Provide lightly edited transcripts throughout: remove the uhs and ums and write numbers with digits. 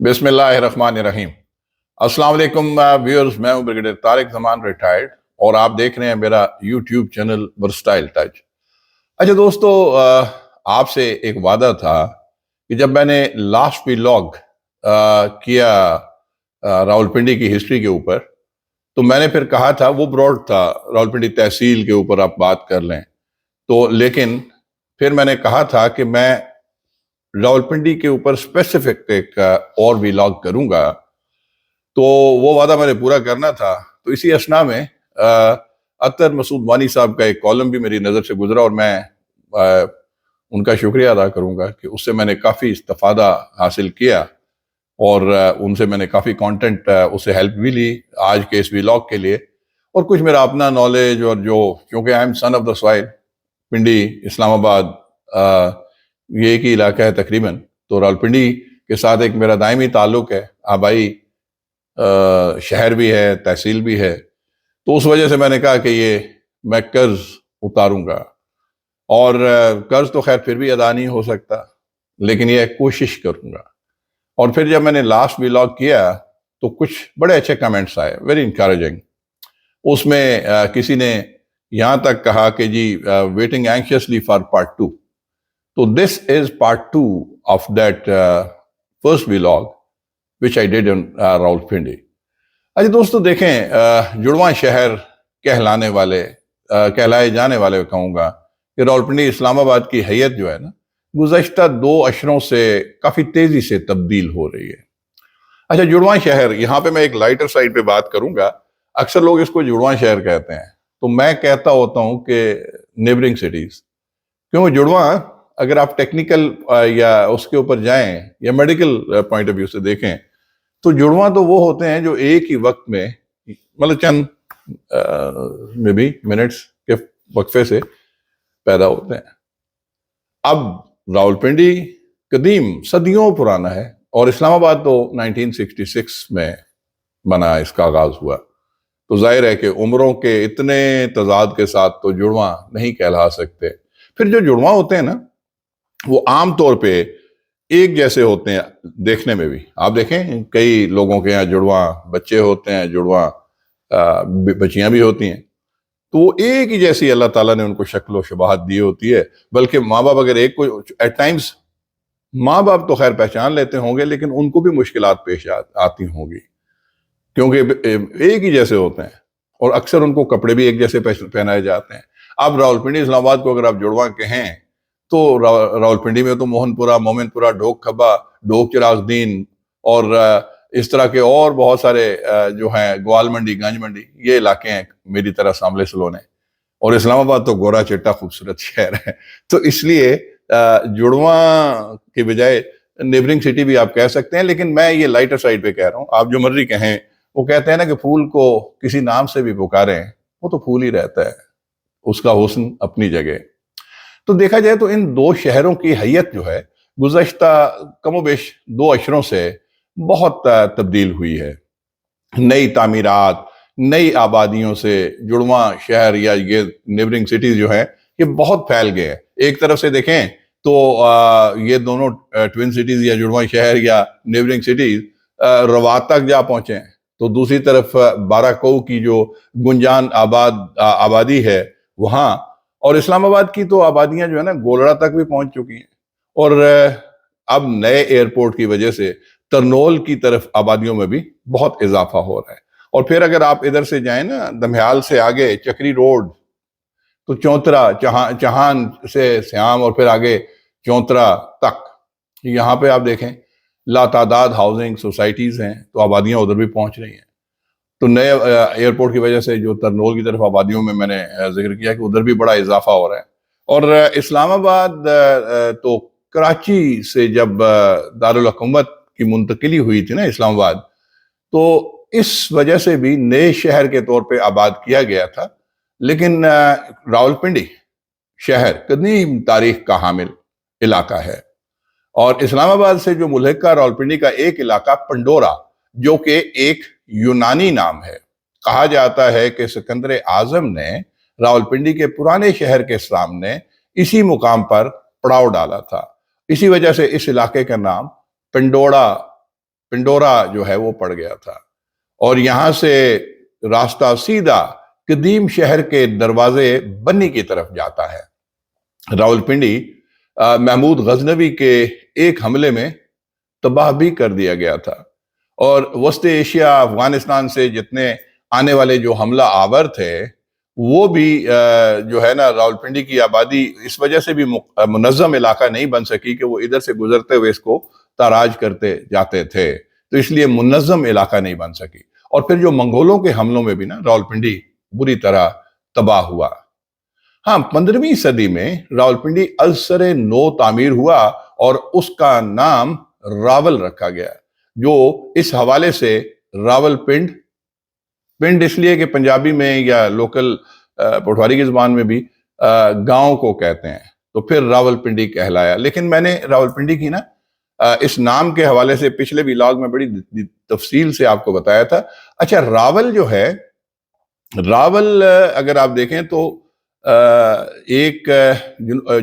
بسم اللہ الرحمن الرحیم۔ السلام علیکم ویورز، میں ہوں بریگیڈیئر طارق زمان ریٹائرڈ، اور آپ دیکھ رہے ہیں میرا یوٹیوب چینل ورسٹائل ٹچ۔ اچھا دوستو، آپ سے ایک وعدہ تھا کہ جب میں نے لاسٹ ویلاگ کیا راولپنڈی کی ہسٹری کے اوپر، تو میں نے پھر کہا تھا، وہ براڈ تھا، راولپنڈی تحصیل کے اوپر آپ بات کر لیں تو، لیکن پھر میں نے کہا تھا کہ میں راولپنڈی کے اوپر اسپیسیفک ایک اور ویلاگ کروں گا، تو وہ وعدہ میں نے پورا کرنا تھا۔ تو اسی اسنا میں اطہر مسعود وانی صاحب کا ایک کالم بھی میری نظر سے گزرا، اور میں ان کا شکریہ ادا کروں گا کہ اس سے میں نے کافی استفادہ حاصل کیا، اور ان سے میں نے کافی کانٹینٹ، اس سے ہیلپ بھی لی آج کے اس ویلاگ کے لیے، اور کچھ میرا اپنا نالج، اور جو کیونکہ I am son of the soil, Pindi Islamabad یہ ایک ہی علاقہ ہے تقریباً، تو راولپنڈی کے ساتھ ایک میرا دائمی تعلق ہے، آبائی شہر بھی ہے، تحصیل بھی ہے، تو اس وجہ سے میں نے کہا کہ یہ میں قرض اتاروں گا، اور قرض تو خیر پھر بھی ادا نہیں ہو سکتا، لیکن یہ کوشش کروں گا۔ اور پھر جب میں نے لاسٹ ویلاگ کیا تو کچھ بڑے اچھے کمنٹس آئے، ویری انکریجنگ۔ اس میں کسی نے یہاں تک کہا کہ جی ویٹنگ اینکشیسلی فار پارٹ 2، تو this is part 2 of that first vlog which I did in Rawalpindi. اچھا دوستو دیکھیں، جڑواں شہر کہلائے جانے والے کہوں گا کہ راولپنڈی اسلام آباد کی حیت جو ہے نا، گزشتہ 2 عشروں سے کافی تیزی سے تبدیل ہو رہی ہے۔ اچھا جڑواں شہر، یہاں پہ میں ایک لائٹر سائڈ پہ بات کروں گا، اکثر لوگ اس کو جڑواں شہر کہتے ہیں، تو میں کہتا ہوتا ہوں کہ نیبرنگ سٹیز، کیونکہ جڑواں اگر آپ ٹیکنیکل یا اس کے اوپر جائیں یا میڈیکل پوائنٹ آف ویو سے دیکھیں، تو جڑواں تو وہ ہوتے ہیں جو ایک ہی وقت میں، مطلب چند میں بھی منٹس کے وقفے سے پیدا ہوتے ہیں۔ اب راولپنڈی قدیم صدیوں پرانا ہے، اور اسلام آباد تو 1966 میں بنا، اس کا آغاز ہوا، تو ظاہر ہے کہ عمروں کے اتنے تضاد کے ساتھ تو جڑواں نہیں کہلا سکتے۔ پھر جو جڑواں ہوتے ہیں نا، وہ عام طور پہ ایک جیسے ہوتے ہیں دیکھنے میں بھی، آپ دیکھیں کئی لوگوں کے یہاں جڑواں بچے ہوتے ہیں، جڑواں بچیاں بھی ہوتی ہیں، تو وہ ایک ہی جیسی اللہ تعالیٰ نے ان کو شکل و شباہت دی ہوتی ہے۔ بلکہ ماں باپ اگر ایک کو ایٹ ٹائمز، ماں باپ تو خیر پہچان لیتے ہوں گے، لیکن ان کو بھی مشکلات پیش آتی ہوں گی، کیونکہ ایک ہی جیسے ہوتے ہیں، اور اکثر ان کو کپڑے بھی ایک جیسے پہنائے جاتے ہیں۔ اب راولپنڈی اسلام آباد کو اگر آپ جڑواں کہیں تو راولپنڈی میں تو موہن پورہ، مومن پورہ، ڈھوک کھبا، ڈھوک چراغ دین، اور اس طرح کے اور بہت سارے جو ہیں، گوال منڈی، گنج منڈی، یہ علاقے ہیں میری طرح ساملے سلونے، اور اسلام آباد تو گورا چٹا خوبصورت شہر ہے، تو اس لیے جڑواں کے بجائے نیبرنگ سٹی بھی آپ کہہ سکتے ہیں، لیکن میں یہ لائٹر سائڈ پہ کہہ رہا ہوں، آپ جو مرضی کہیں۔ وہ کہتے ہیں نا کہ پھول کو کسی نام سے بھی پکاریں، وہ تو پھول ہی رہتا ہے، اس کا حسن اپنی جگہ۔ تو دیکھا جائے تو ان 2 شہروں کی حیت جو ہے گزشتہ کم و بیش 2 عشروں سے بہت تبدیل ہوئی ہے۔ نئی تعمیرات، نئی آبادیوں سے جڑواں شہر یا یہ نیبرنگ سٹیز جو ہیں، یہ بہت پھیل گئے ہیں۔ ایک طرف سے دیکھیں تو یہ دونوں ٹوین سٹیز یا جڑواں شہر یا نیبرنگ سٹیز روات تک جا پہنچے ہیں، تو دوسری طرف بارہ کو کی جو گنجان آبادی ہے وہاں، اور اسلام آباد کی تو آبادیاں جو ہے نا گولڑا تک بھی پہنچ چکی ہیں، اور اب نئے ایئرپورٹ کی وجہ سے ترنول کی طرف آبادیوں میں بھی بہت اضافہ ہو رہا ہے۔ اور پھر اگر آپ ادھر سے جائیں نا، دمہیال سے آگے چکری روڈ، تو چونترا، چہان سے سیام، اور پھر آگے چونترا تک، یہاں پہ آپ دیکھیں لا تعداد ہاؤسنگ سوسائٹیز ہیں، تو آبادیاں ادھر بھی پہنچ رہی ہیں۔ تو نئے ایئرپورٹ کی وجہ سے جو ترنول کی طرف آبادیوں میں نے ذکر کیا کہ ادھر بھی بڑا اضافہ ہو رہا ہے۔ اور اسلام آباد تو کراچی سے جب دارالحکومت کی منتقلی ہوئی تھی نا اسلام آباد، تو اس وجہ سے بھی نئے شہر کے طور پہ آباد کیا گیا تھا، لیکن راولپنڈی شہر قدیم تاریخ کا حامل علاقہ ہے، اور اسلام آباد سے جو ملحقہ راولپنڈی کا ایک علاقہ پنڈورا، جو کہ ایک یونانی نام ہے۔ کہا جاتا ہے کہ سکندر اعظم نے راولپنڈی کے پرانے شہر کے سامنے اسی مقام پر پڑاؤ ڈالا تھا، اسی وجہ سے اس علاقے کا نام پنڈورا پنڈورا جو ہے وہ پڑ گیا تھا، اور یہاں سے راستہ سیدھا قدیم شہر کے دروازے بنی کی طرف جاتا ہے۔ راولپنڈی محمود غزنوی کے ایک حملے میں تباہ بھی کر دیا گیا تھا، اور وسط ایشیا، افغانستان سے جتنے آنے والے جو حملہ آور تھے وہ بھی جو ہے نا راولپنڈی کی آبادی اس وجہ سے بھی منظم علاقہ نہیں بن سکی کہ وہ ادھر سے گزرتے ہوئے اس کو تاراج کرتے جاتے تھے، تو اس لیے منظم علاقہ نہیں بن سکی۔ اور پھر جو منگولوں کے حملوں میں بھی نا راولپنڈی بری طرح تباہ ہوا۔ ہاں، 15ویں صدی میں راولپنڈی ازسر نو تعمیر ہوا اور اس کا نام راول رکھا گیا، جو اس حوالے سے راول پنڈ اس لیے کہ پنجابی میں یا لوکل پٹواری کی زبان میں بھی گاؤں کو کہتے ہیں، تو پھر راولپنڈی کہلایا۔ لیکن میں نے راولپنڈی کی نا اس نام کے حوالے سے پچھلے ویلاگ میں بڑی تفصیل سے آپ کو بتایا تھا۔ اچھا، راول جو ہے، راول اگر آپ دیکھیں تو ایک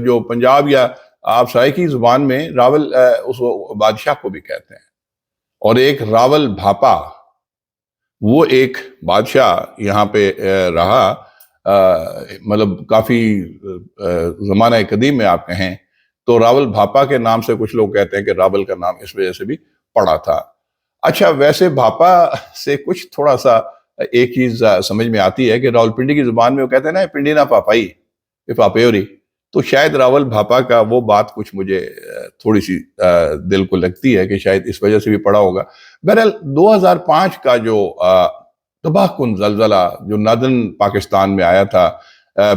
جو پنجاب یا آپ سرائکی زبان میں راول اس بادشاہ کو بھی کہتے ہیں، اور ایک راول بھاپا، وہ ایک بادشاہ یہاں پہ رہا، مطلب کافی زمانہ قدیم میں آپ کہیں تو راول بھاپا کے نام سے کچھ لوگ کہتے ہیں کہ راول کا نام اس وجہ سے بھی پڑا تھا۔ اچھا، ویسے بھاپا سے کچھ تھوڑا سا ایک چیز سمجھ میں آتی ہے کہ راولپنڈی کی زبان میں وہ کہتے ہیں نا پنڈی نہ پاپائی پاپیوری، تو شاید راول بھاپا کا وہ بات کچھ مجھے تھوڑی سی دل کو لگتی ہے کہ شاید اس وجہ سے بھی پڑا ہوگا۔ بہرحال 2005 کا جو تباہ کن زلزلہ جو نادرن پاکستان میں آیا تھا،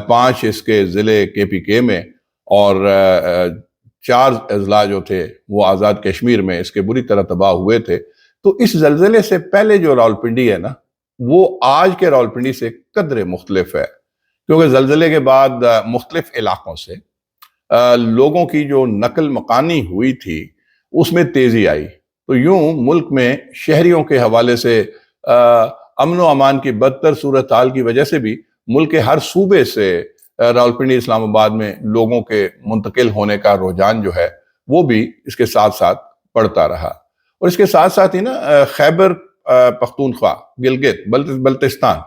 5 اس کے ضلع KPK میں اور 4 اضلاع جو تھے وہ آزاد کشمیر میں اس کے بری طرح تباہ ہوئے تھے، تو اس زلزلے سے پہلے جو راولپنڈی ہے نا وہ آج کے راولپنڈی سے قدرے مختلف ہے، کیونکہ زلزلے کے بعد مختلف علاقوں سے لوگوں کی جو نقل مکانی ہوئی تھی اس میں تیزی آئی، تو یوں ملک میں شہریوں کے حوالے سے امن و امان کی بدتر صورتحال کی وجہ سے بھی ملک کے ہر صوبے سے راولپنڈی اسلام آباد میں لوگوں کے منتقل ہونے کا رجحان جو ہے وہ بھی اس کے ساتھ ساتھ بڑھتا رہا، اور اس کے ساتھ ساتھ ہی نا خیبر پختونخوا، گلگت بلتستان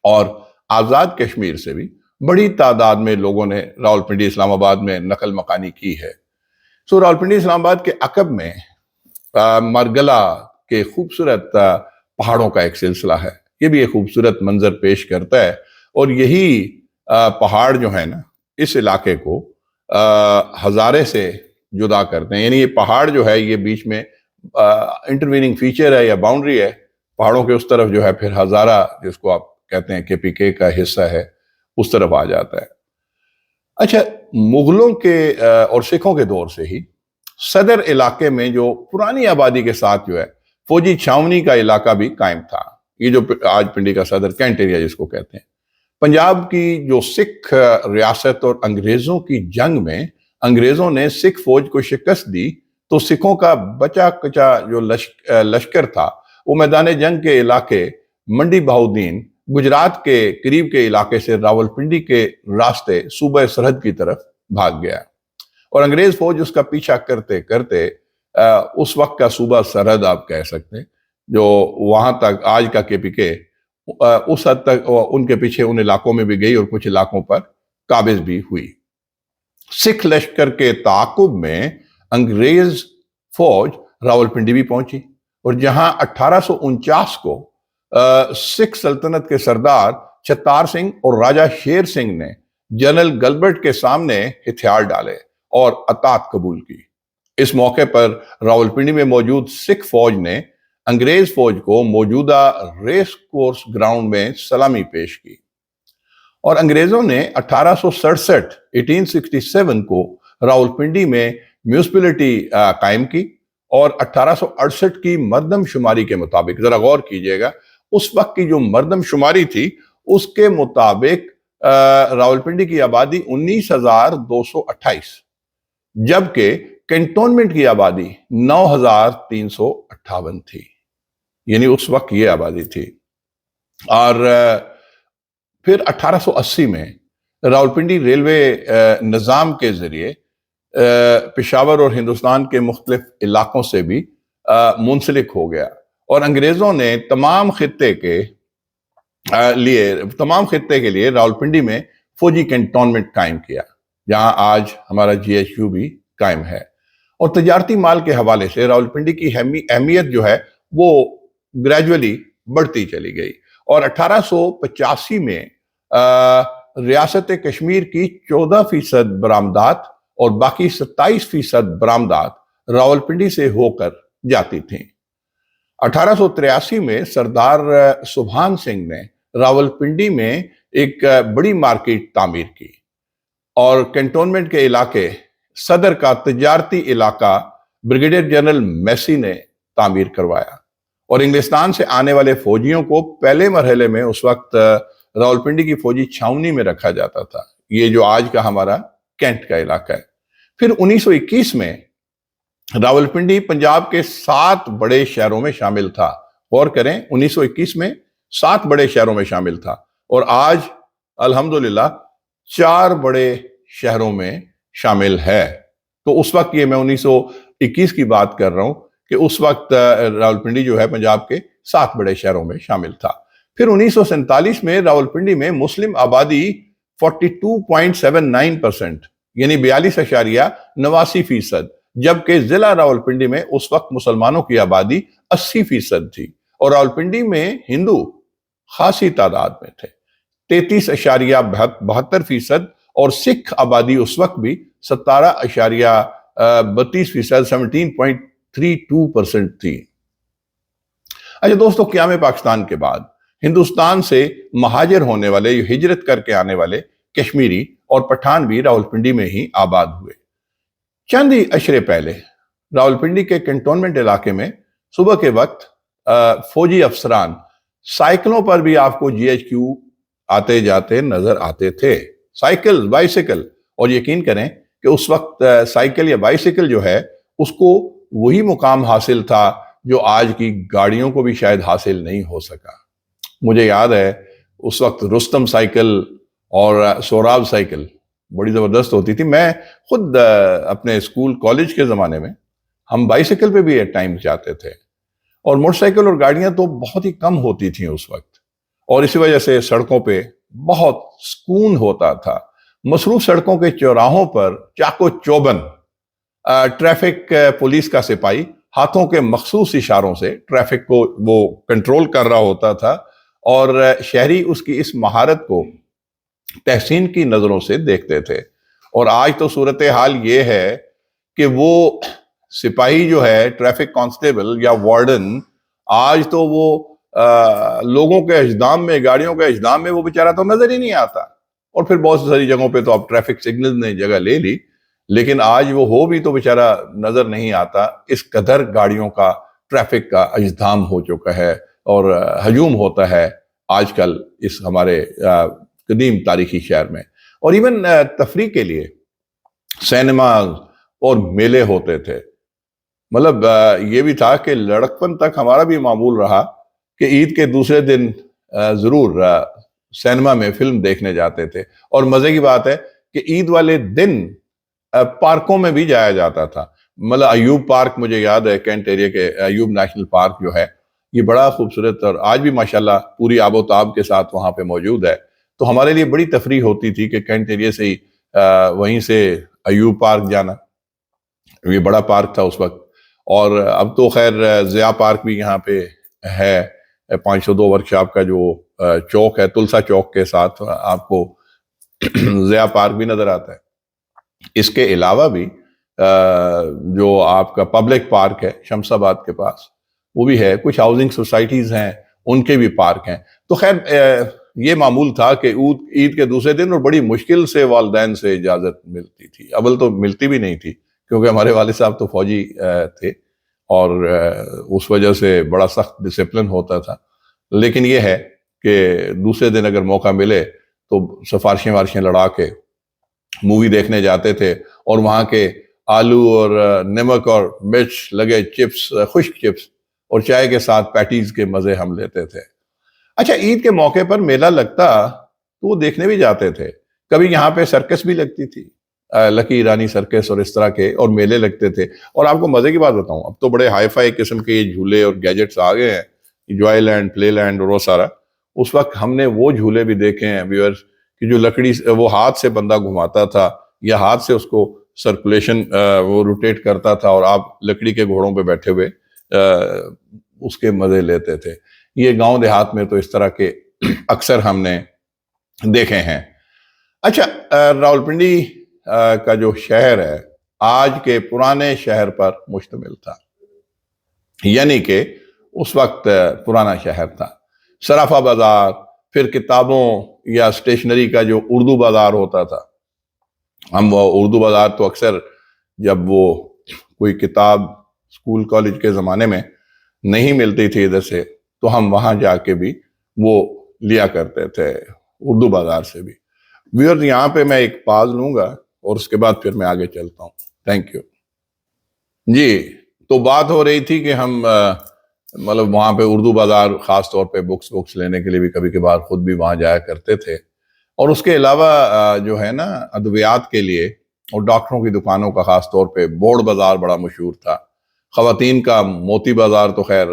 اور آزاد کشمیر سے بھی بڑی تعداد میں لوگوں نے راولپنڈی اسلام آباد میں نقل مکانی کی ہے۔ راولپنڈی اسلام آباد کے عقب میں مرگلہ کے خوبصورت پہاڑوں کا ایک سلسلہ ہے، یہ بھی ایک خوبصورت منظر پیش کرتا ہے، اور یہی پہاڑ جو ہے نا اس علاقے کو ہزارے سے جدا کرتے ہیں، یعنی یہ پہاڑ جو ہے یہ بیچ میں انٹرویننگ فیچر ہے یا باؤنڈری ہے، پہاڑوں کے اس طرف جو ہے پھر ہزارہ جس کو آپ کہتے ہیں KPK کا حصہ ہے اس طرف آ جاتا ہے۔ اچھا، مغلوں کے اور سکھوں کے دور سے ہی صدر علاقے میں جو پرانی آبادی کے ساتھ جو ہے فوجی چھاونی کا علاقہ بھی قائم تھا، یہ جو آج پنڈی کا صدر کینٹ ایریا جس کو کہتے ہیں۔ پنجاب کی جو سکھ ریاست اور انگریزوں کی جنگ میں انگریزوں نے سکھ فوج کو شکست دی، تو سکھوں کا بچا کچا جو لشکر تھا وہ میدان جنگ کے علاقے منڈی بہاؤدین گجرات کے قریب کے علاقے سے راولپنڈی کے راستے صوبہ سرحد کی طرف بھاگ گیا، اور انگریز فوج اس کا پیچھا کرتے کرتے اس وقت کا صوبہ سرحد آپ کہہ سکتے ہیں جو وہاں تک آج کا KPK، اس حد تک ان کے پیچھے ان علاقوں میں بھی گئی اور کچھ علاقوں پر قابض بھی ہوئی۔ سکھ لشکر کے تعاقب میں انگریز فوج راولپنڈی بھی پہنچی، اور جہاں 1849 کو سکھ سلطنت کے سردار چھتار سنگھ اور راجہ شیر سنگھ نے جنرل گلبرٹ کے سامنے ہتھیار ڈالے اور اطاعت قبول کی، اس موقع پر راولپنڈی میں موجود سکھ فوج نے انگریز فوج کو موجودہ ریس کورس گراؤنڈ میں سلامی پیش کی، اور انگریزوں نے 1867 کو راولپنڈی میں میونسپلٹی قائم کی، اور 1868 کی مردم شماری کے مطابق، ذرا غور کیجئے گا، اس وقت کی جو مردم شماری تھی اس کے مطابق راولپنڈی کی آبادی 19,228، جبکہ کنٹونمنٹ کی آبادی 9,358 تھی، یعنی اس وقت یہ آبادی تھی۔ اور پھر 1880 میں راولپنڈی ریلوے نظام کے ذریعے پشاور اور ہندوستان کے مختلف علاقوں سے بھی منسلک ہو گیا اور انگریزوں نے تمام خطے کے لیے راولپنڈی میں فوجی کنٹونمنٹ قائم کیا، جہاں آج ہمارا GHQ بھی قائم ہے۔ اور تجارتی مال کے حوالے سے راولپنڈی کی اہمیت جو ہے وہ گریجولی بڑھتی چلی گئی، اور 1885 میں ریاست کشمیر کی 14% برآمدات اور باقی 27% برآمدات راولپنڈی سے ہو کر جاتی تھیں۔ 1883 میں سردار سبحان سنگھ نے راولپنڈی میں ایک بڑی مارکیٹ تعمیر کی اور کنٹونمنٹ کے علاقے صدر کا تجارتی علاقہ بریگیڈیئر جنرل میسی نے تعمیر کروایا، اور انگلستان سے آنے والے فوجیوں کو پہلے مرحلے میں اس وقت راولپنڈی کی فوجی چھاؤنی میں رکھا جاتا تھا، یہ جو آج کا ہمارا کینٹ کا علاقہ ہے۔ پھر 1921 میں راولپنڈی پنجاب کے 7 بڑے شہروں میں شامل تھا۔ غور کریں، 1921 میں 7 بڑے شہروں میں شامل تھا، اور آج الحمدللہ 4 بڑے شہروں میں شامل ہے۔ تو اس وقت یہ میں 1921 کی بات کر رہا ہوں کہ اس وقت راولپنڈی جو ہے پنجاب کے 7 بڑے شہروں میں شامل تھا۔ پھر 1947 میں راولپنڈی میں مسلم آبادی 42.79%، یعنی 42.89%، جبکہ ضلع راولپنڈی میں اس وقت مسلمانوں کی آبادی 80% تھی، اور راولپنڈی میں ہندو خاصی تعداد میں تھے 33.72%، اور سکھ آبادی اس وقت بھی 17.32%، 17.32% تھی۔ اچھا دوستو، قیام پاکستان کے بعد ہندوستان سے مہاجر ہونے والے، ہجرت کر کے آنے والے کشمیری اور پٹھان بھی راولپنڈی میں ہی آباد ہوئے۔ چند ہی اشرے پہلے راولپنڈی کے کنٹونمنٹ علاقے میں صبح کے وقت فوجی افسران سائیکلوں پر بھی آپ کو GHQ آتے جاتے نظر آتے تھے، سائیکل، بائیسیکل، اور یقین کریں کہ اس وقت سائیکل یا بائیسیکل جو ہے اس کو وہی مقام حاصل تھا جو آج کی گاڑیوں کو بھی شاید حاصل نہیں ہو سکا۔ مجھے یاد ہے اس وقت رستم سائیکل اور سوراب سائیکل بڑی زبردست ہوتی تھی۔ میں خود اپنے اسکول کالج کے زمانے میں ہم بائیسیکل پہ بھی ایٹ ٹائم جاتے تھے، اور موٹر سائیکل اور گاڑیاں تو بہت ہی کم ہوتی تھیں اس وقت، اور اسی وجہ سے سڑکوں پہ بہت سکون ہوتا تھا۔ مصروف سڑکوں کے چوراہوں پر چاق و چوبند ٹریفک پولیس کا سپاہی ہاتھوں کے مخصوص اشاروں سے ٹریفک کو وہ کنٹرول کر رہا ہوتا تھا، اور شہری اس کی اس مہارت کو تحسین کی نظروں سے دیکھتے تھے۔ اور آج تو صورتحال یہ ہے کہ وہ سپاہی جو ہے، ٹریفک کانسٹیبل یا وارڈن، آج تو وہ لوگوں کے اجدام میں، گاڑیوں کے اجدام میں وہ بیچارہ تو نظر ہی نہیں آتا، اور پھر بہت ساری جگہوں پہ تو اب ٹریفک سگنل نے جگہ لے لی، لیکن آج وہ ہو بھی تو بیچارہ نظر نہیں آتا، اس قدر گاڑیوں کا، ٹریفک کا اجدام ہو چکا ہے اور ہجوم ہوتا ہے آج کل اس ہمارے قدیم تاریخی شہر میں۔ اور ایون تفریح کے لیے سینماز اور میلے ہوتے تھے۔ مطلب یہ بھی تھا کہ لڑکپن تک ہمارا بھی معمول رہا کہ عید کے دوسرے دن ضرور سینما میں فلم دیکھنے جاتے تھے، اور مزے کی بات ہے کہ عید والے دن پارکوں میں بھی جایا جاتا تھا۔ مطلب ایوب پارک، مجھے یاد ہے کینٹ ایریا کے ایوب نیشنل پارک جو ہے، یہ بڑا خوبصورت اور آج بھی ماشاءاللہ پوری آب و تاب کے ساتھ وہاں پہ موجود ہے۔ تو ہمارے لیے بڑی تفریح ہوتی تھی کہ کینٹ ایریا سے ہی وہیں سے ایوب پارک جانا، یہ بڑا پارک تھا اس وقت۔ اور اب تو خیر ضیاء پارک بھی یہاں پہ ہے، 502 ورکشاپ کا جو چوک ہے، تلسا چوک کے ساتھ آپ کو ضیاء پارک بھی نظر آتا ہے۔ اس کے علاوہ بھی جو آپ کا پبلک پارک ہے شمس آباد کے پاس، وہ بھی ہے، کچھ ہاؤسنگ سوسائٹیز ہیں ان کے بھی پارک ہیں۔ تو خیر یہ معمول تھا کہ عید کے دوسرے دن، اور بڑی مشکل سے والدین سے اجازت ملتی تھی، اول تو ملتی بھی نہیں تھی کیونکہ ہمارے والد صاحب تو فوجی تھے، اور اس وجہ سے بڑا سخت ڈسپلن ہوتا تھا۔ لیکن یہ ہے کہ دوسرے دن اگر موقع ملے تو سفارشیں وارشیں لڑا کے مووی دیکھنے جاتے تھے، اور وہاں کے آلو اور نمک اور مرچ لگے چپس، خشک چپس، اور چائے کے ساتھ پیٹیز کے مزے ہم لیتے تھے۔ اچھا، عید کے موقع پر میلہ لگتا تو وہ دیکھنے بھی جاتے تھے۔ کبھی یہاں پہ سرکس بھی لگتی تھی، لکی ایرانی سرکس اور اس طرح کے اور میلے لگتے تھے. اور آپ کو مزے کی بات بتاؤں, اب تو بڑے ہائی فائی قسم کے یہ جھولے اور گیجٹس آ گئے ہیں, جوائے لینڈ, پلے لینڈ اور وہ سارا. اس وقت ہم نے وہ جھولے بھی دیکھے ہیں ویورز کہ جو لکڑی وہ ہاتھ سے بندہ گھماتا تھا یا ہاتھ سے اس کو سرکولیشن وہ روٹیٹ کرتا تھا اور آپ لکڑی کے گھوڑوں پہ بیٹھے ہوئے اس کے مزے لیتے تھے. یہ گاؤں دیہات میں تو اس طرح کے اکثر ہم نے دیکھے ہیں. اچھا, راولپنڈی کا جو شہر ہے آج کے پرانے شہر پر مشتمل تھا, یعنی کہ اس وقت پرانا شہر تھا. صرافہ بازار, پھر کتابوں یا اسٹیشنری کا جو اردو بازار ہوتا تھا, ہم وہ اردو بازار تو اکثر جب وہ کوئی کتاب اسکول کالج کے زمانے میں نہیں ملتی تھی ادھر سے تو ہم وہاں جا کے بھی وہ لیا کرتے تھے اردو بازار سے بھی. ویورز یہاں پہ میں ایک پاز لوں گا اور اس کے بعد پھر میں آگے چلتا ہوں. Thank you. جی, تو بات ہو رہی تھی کہ ہم مطلب وہاں پہ اردو بازار خاص طور پہ بکس لینے کے لیے بھی کبھی کبھار خود بھی وہاں جایا کرتے تھے. اور اس کے علاوہ جو ہے نا ادویات کے لیے اور ڈاکٹروں کی دکانوں کا خاص طور پہ بورڈ بازار بڑا مشہور تھا. خواتین کا موتی بازار تو خیر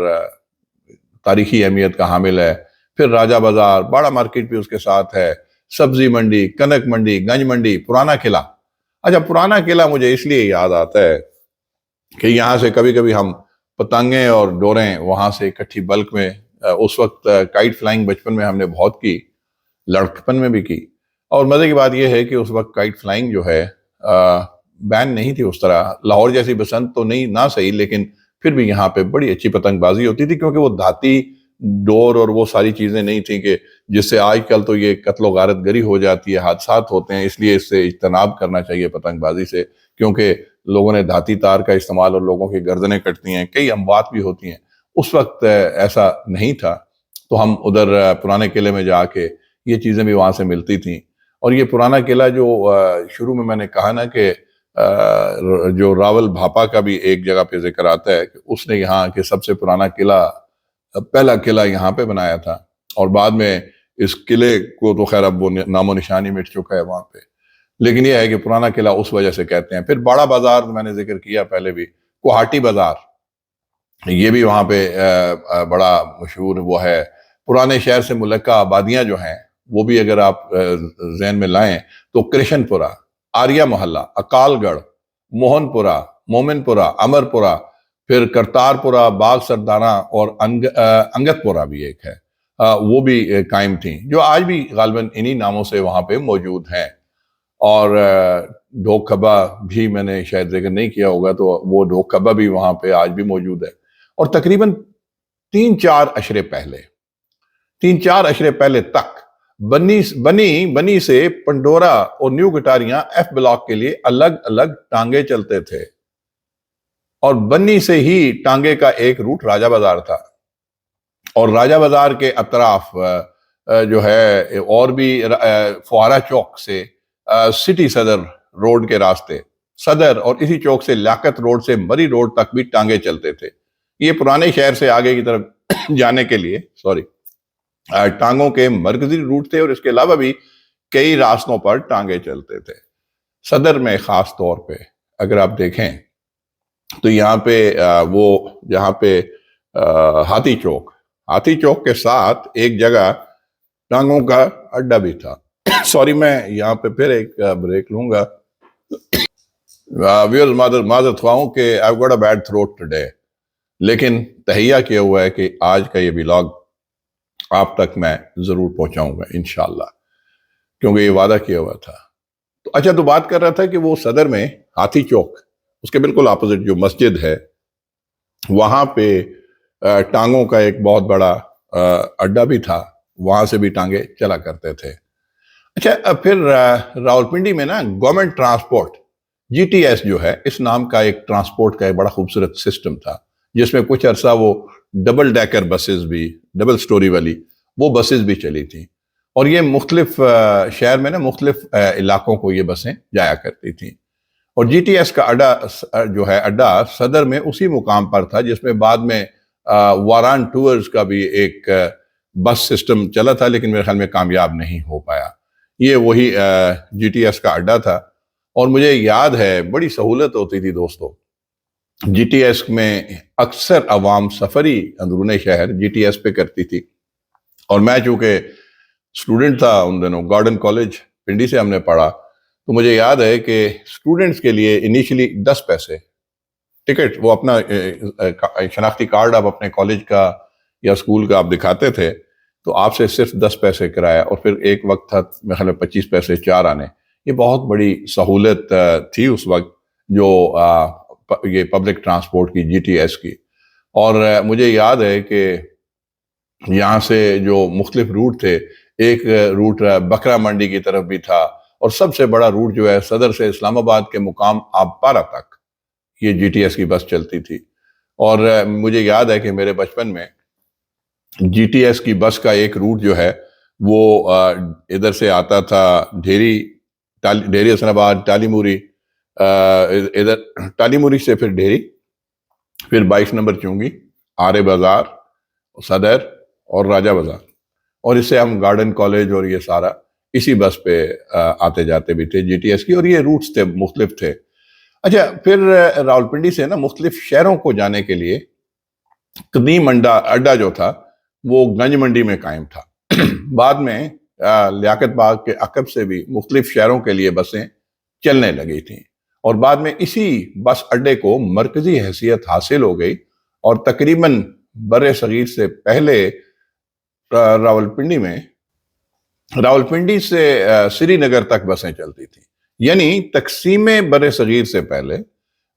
تاریخی اہمیت کا حامل ہے. پھر راجہ بازار, بڑا مارکیٹ بھی اس کے ساتھ ہے, سبزی منڈی, کنک منڈی, گنج منڈی, پرانا قلعہ. اچھا, پرانا قلعہ مجھے اس لیے یاد آتا ہے کہ یہاں سے کبھی کبھی ہم پتنگیں اور ڈوریں وہاں سے اکٹھی بلک میں, اس وقت کائٹ فلائنگ بچپن میں ہم نے بہت کی, لڑکپن میں بھی کی. اور مزے کی بات یہ ہے کہ اس وقت کائٹ فلائنگ جو ہے بین نہیں تھی اس طرح. لاہور جیسی بسنت تو نہیں نہ صحیح, لیکن پھر بھی یہاں پہ بڑی اچھی پتنگ بازی ہوتی تھی کیونکہ وہ دھاتی ڈور اور وہ ساری چیزیں نہیں تھیں کہ جس سے آج کل تو یہ قتل و غارت گری ہو جاتی ہے, حادثات ہوتے ہیں. اس لیے اس سے اجتناب کرنا چاہیے پتنگ بازی سے, کیونکہ لوگوں نے دھاتی تار کا استعمال اور لوگوں کی گردنیں کٹتی ہیں, کئی اموات بھی ہوتی ہیں. اس وقت ایسا نہیں تھا, تو ہم ادھر پرانے قلعے میں جا کے یہ چیزیں بھی وہاں سے ملتی تھیں. اور یہ پرانا قلعہ جو شروع میں نے کہا نا کہ جو راول بھاپا کا بھی ایک جگہ پہ ذکر آتا ہے کہ اس نے یہاں کے سب سے پرانا قلعہ, پہلا قلعہ یہاں پہ بنایا تھا. اور بعد میں اس قلعے کو تو خیر اب وہ نام و نشانی مٹ چکا ہے وہاں پہ, لیکن یہ ہے کہ پرانا قلعہ اس وجہ سے کہتے ہیں. پھر بڑا بازار میں نے ذکر کیا پہلے بھی, کوہاٹی بازار, یہ بھی وہاں پہ بڑا مشہور وہ ہے. پرانے شہر سے ملکہ آبادیاں جو ہیں وہ بھی اگر آپ ذہن میں لائیں تو کرشن پورہ, آریہ محلہ, اکال گڑھ, موہن پورہ, مومن پورہ, امر پورہ, پھر کرتار پورہ, باغ سردانہ اور انگت پورہ بھی ایک ہے, وہ بھی قائم تھیں جو آج بھی غالباً انہی ناموں سے وہاں پہ موجود ہیں. اور ڈھوک کھبا بھی میں نے شاید ذکر نہیں کیا ہوگا, تو وہ ڈھوک کھبا بھی وہاں پہ آج بھی موجود ہے. اور تقریباً 3-4 عشرے پہلے تک بنی سے پنڈورا اور نیو گٹاریاں ایف بلاک کے لیے الگ الگ ٹانگے چلتے تھے. اور بنی سے ہی ٹانگے کا ایک روٹ راجہ بازار تھا. اور راجہ بازار کے اطراف جو ہے اور بھی فوارہ چوک سے سٹی صدر روڈ کے راستے, صدر اور اسی چوک سے لیاقت روڈ سے مری روڈ تک بھی ٹانگے چلتے تھے. یہ پرانے شہر سے آگے کی طرف جانے کے لیے ٹانگوں کے مرکزی روٹ تھے, اور اس کے علاوہ بھی کئی راستوں پر ٹانگے چلتے تھے. صدر میں خاص طور پہ اگر آپ دیکھیں تو یہاں پہ وہ جہاں پہ ہاتھی چوک کے ساتھ ایک جگہ ٹانگوں کا اڈا بھی تھا. سوری, میں یہاں پہ پھر ایک بریک لوں گا. معذرت خواہ ہوں کہ I've got a bad throat today, لیکن تہیہ کیا ہوا ہے کہ آج کا یہ ولاگ آپ تک میں ضرور پہنچاؤں گا انشاءاللہ, کیونکہ یہ وعدہ کیا ہوا تھا. تو اچھا, تو بات کر رہا تھا کہ وہ صدر میں ہاتھی چوک, اس کے بالکل اپوزٹ جو مسجد ہے, وہاں پہ ٹانگوں کا ایک بہت بڑا اڈا بھی تھا, وہاں سے بھی ٹانگے چلا کرتے تھے. اچھا, پھر راولپنڈی میں نا گورنمنٹ ٹرانسپورٹ GTS جو ہے, اس نام کا ایک ٹرانسپورٹ کا ایک بڑا خوبصورت سسٹم تھا, جس میں کچھ عرصہ وہ ڈبل ڈیکر بسز بھی, ڈبل سٹوری والی وہ بسز بھی چلی تھیں. اور یہ مختلف شہر میں نا مختلف علاقوں کو یہ بسیں جایا کرتی تھیں. اور GTS کا اڈا صدر میں اسی مقام پر تھا جس میں بعد میں واران ٹورز کا بھی ایک بس سسٹم چلا تھا, لیکن میرے خیال میں کامیاب نہیں ہو پایا. یہ وہی GTS کا اڈا تھا. اور مجھے یاد ہے بڑی سہولت ہوتی تھی دوستو، جی ٹی ایس میں اکثر عوام سفری اندرون شہر جی ٹی ایس پہ کرتی تھی، اور میں چونکہ اسٹوڈنٹ تھا ان دنوں، گارڈن کالج پنڈی سے ہم نے پڑھا، تو مجھے یاد ہے کہ اسٹوڈنٹس کے لیے انیشلی 10 پیسے ٹکٹ، وہ اپنا شناختی کارڈ آپ اپنے کالج کا یا اسکول کا آپ دکھاتے تھے تو آپ سے صرف 10 پیسے کرایہ، اور پھر ایک وقت تھا میرے خیال میں 25 پیسے 4 آنے۔ یہ بہت بڑی سہولت تھی اس وقت جو یہ پبلک ٹرانسپورٹ کی، جی ٹی ایس کی۔ اور مجھے یاد ہے کہ یہاں سے جو مختلف روٹ تھے، ایک روٹ بکرا منڈی کی طرف بھی تھا، اور سب سے بڑا روٹ جو ہے صدر سے اسلام آباد کے مقام آبپارہ تک یہ جی ٹی ایس کی بس چلتی تھی۔ اور مجھے یاد ہے کہ میرے بچپن میں جی ٹی ایس کی بس کا ایک روٹ جو ہے وہ ادھر سے آتا تھا ڈھیری حسن آباد، ٹالی موری، ادھر ٹالی موری سے پھر ڈھیری، پھر 22 نمبر چونگی، آرے بازار، صدر اور راجہ بازار، اور اس سے ہم گارڈن کالج اور یہ سارا اسی بس پہ آتے جاتے بھی تھے جی ٹی ایس کی، اور یہ روٹس تھے مختلف تھے۔ اچھا، پھر راولپنڈی سے نا مختلف شہروں کو جانے کے لیے قدیم اڈا جو تھا وہ گنج منڈی میں قائم تھا۔ بعد میں لیاقت باغ کے عقب سے بھی مختلف شہروں کے لیے بسیں چلنے لگی تھیں، اور بعد میں اسی بس اڈے کو مرکزی حیثیت حاصل ہو گئی، اور تقریباً بر صغیر سے پہلے راولپنڈی سے سری نگر تک بسیں چلتی تھیں، یعنی تقسیم بر صغیر سے پہلے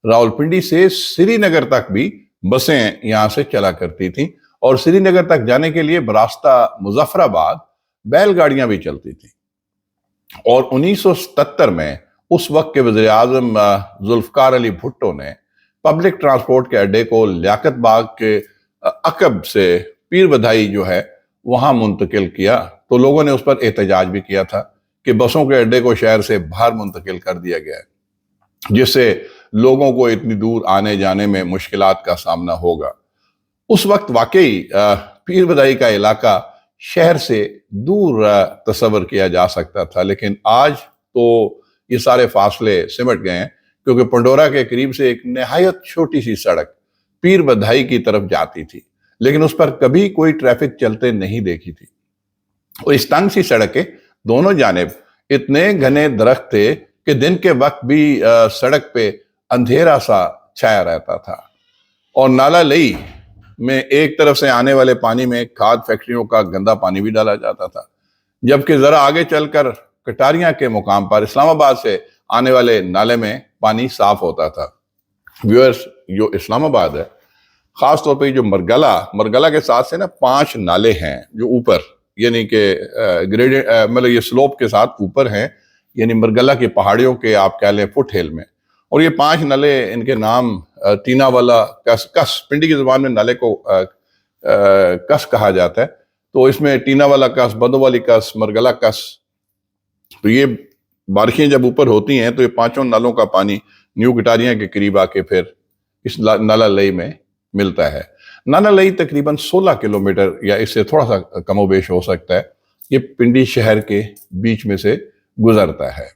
راولپنڈی سے سری نگر تک بھی بسیں یہاں سے چلا کرتی تھیں، اور سری نگر تک جانے کے لیے براستہ مظفر آباد بیل گاڑیاں بھی چلتی تھیں۔ اور 1977 میں اس وقت کے وزیر اعظم ذوالفقار علی بھٹو نے پبلک ٹرانسپورٹ کے اڈے کو لیاقت باغ کے عقب سے پیر بدھائی جو ہے وہاں منتقل کیا، تو لوگوں نے اس پر احتجاج بھی کیا تھا کہ بسوں کے اڈے کو شہر سے باہر منتقل کر دیا گیا ہے، جس سے لوگوں کو اتنی دور آنے جانے میں مشکلات کا سامنا ہوگا۔ اس وقت واقعی پیر بدھائی کا علاقہ شہر سے دور تصور کیا جا سکتا تھا، لیکن آج تو یہ سارے فاصلے سمٹ گئے ہیں، کیونکہ پنڈورا کے قریب سے ایک نہایت چھوٹی سی سڑک پیر بدھائی کی طرف جاتی تھی، لیکن اس پر کبھی کوئی ٹریفک چلتے نہیں دیکھی تھی، اور اس تنگ سی سڑک کے دونوں جانب اتنے گھنے درخت تھے کہ دن کے وقت بھی سڑک پہ اندھیرا سا چھایا رہتا تھا۔ اور نالا لئی میں ایک طرف سے آنے والے پانی میں کھاد فیکٹریوں کا گندا پانی بھی ڈالا جاتا تھا، جبکہ ذرا آگے چل کر کٹاریاں کے مقام پر اسلام آباد سے آنے والے نالے میں پانی صاف ہوتا تھا۔ ویورز، جو اسلام آباد ہے، خاص طور پہ جو مرگلہ کے ساتھ سے نا 5 نالے ہیں جو اوپر، یعنی کہ مطلب یہ سلوپ کے ساتھ اوپر ہیں، یعنی مرگلہ کی پہاڑیوں کے آپ کہہ لیں فٹ ہل میں، اور یہ 5 نالے، ان کے نام ٹینا والا، کس پنڈی کی زبان میں نالے کو کس کہا جاتا ہے، تو اس میں ٹینا والا کس، بدو والی کس، مرگلہ کس، تو یہ بارشیں جب اوپر ہوتی ہیں تو یہ 5 نالوں کا پانی نیو کٹاریاں کے قریب آ کے پھر اس نالا لئی میں ملتا ہے۔ نالا لئی تقریباً 16 کلومیٹر یا اس سے تھوڑا سا کم و بیش ہو سکتا ہے، یہ پنڈی شہر کے بیچ میں سے گزرتا ہے،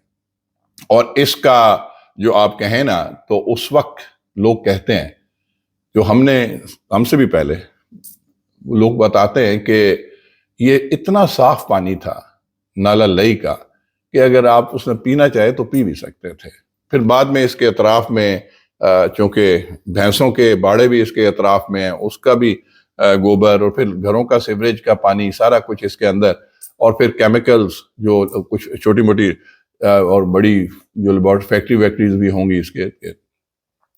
اور اس کا جو آپ کہیں نا تو اس وقت لوگ کہتے ہیں، جو ہم سے بھی پہلے لوگ بتاتے ہیں کہ یہ اتنا صاف پانی تھا نالا لئی کا کہ اگر آپ اس میں پینا چاہے تو پی بھی سکتے تھے۔ پھر بعد میں اس کے اطراف میں چونکہ بھینسوں کے باڑے بھی اس کے اطراف میں ہیں، اس کا بھی گوبر، اور پھر گھروں کا سیوریج کا پانی، سارا کچھ اس کے اندر، اور پھر کیمیکلز جو کچھ چھوٹی موٹی اور بڑی جو فیکٹری ویکٹریز بھی ہوں گی اس کے،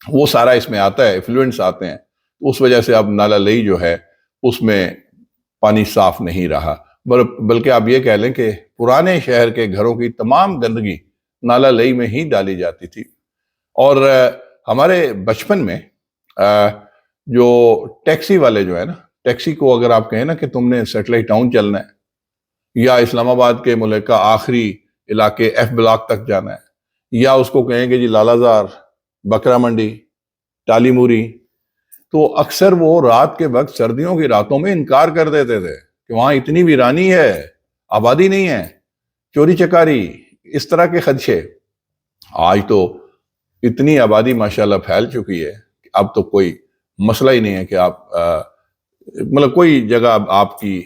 وہ سارا اس میں آتا ہے، ایفلوئنٹس آتے ہیں، اس وجہ سے اب نالا لئی جو ہے اس میں پانی صاف نہیں رہا، بلکہ آپ یہ کہہ لیں کہ پرانے شہر کے گھروں کی تمام گندگی نالا لئی میں ہی ڈالی جاتی تھی۔ اور ہمارے بچپن میں جو ٹیکسی والے جو ہے نا، ٹیکسی کو اگر آپ کہیں نا کہ تم نے سیٹلائٹ ٹاؤن چلنا ہے، یا اسلام آباد کے ملک کا آخری علاقے ایف بلاک تک جانا ہے، یا اس کو کہیں کہ جی لالہ زار، بکرا منڈی، ٹالی موری، تو اکثر وہ رات کے وقت سردیوں کی راتوں میں انکار کر دیتے تھے کہ وہاں اتنی ویرانی ہے، آبادی نہیں ہے، چوری چکاری، اس طرح کے خدشے۔ آج تو اتنی آبادی ماشاءاللہ پھیل چکی ہے کہ اب تو کوئی مسئلہ ہی نہیں ہے کہ آپ مطلب کوئی جگہ اب آپ کی